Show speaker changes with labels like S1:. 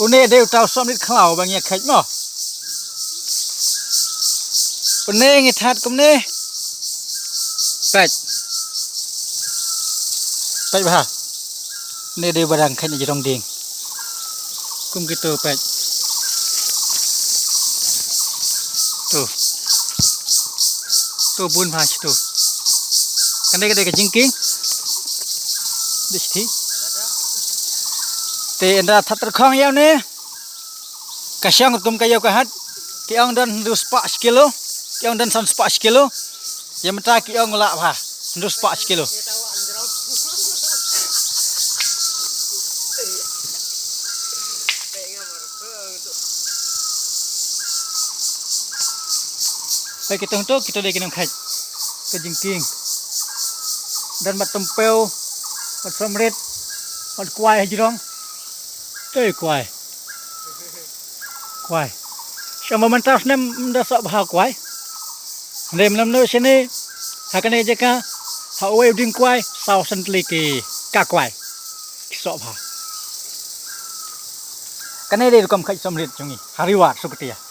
S1: Pune đều trao xóm nít khảo bằng nhạc khách mà. Pune nghe thật cũng nè. Bạch. Bạch bà. Nè đều barang khách này trong điên. Cũng gitu bạch. Tuh. Tuh bun phá tuh. Cái đây cái jingking. Đi thi. Te anda thatar khong yaw ne. Kasyang tum kayaw kahat. Ki ang dan 2 kilo. Ki ang dan 4 kilo. Yang mata ki ang la pha. 2 kilo. Baik kita untuk kita lagi nam khách ke jingking. Dan mat tempel, mat samrit, mat kuai haji dong. Tơi kuai. Kuai. Sama mantas nem dah sok bah kuai. Nem nam no sini hakane jeka hawe ding kuai sau sentli ki ka kuai. Sok bah. Kane de kom khách samrit chungi. Hariwat suketia.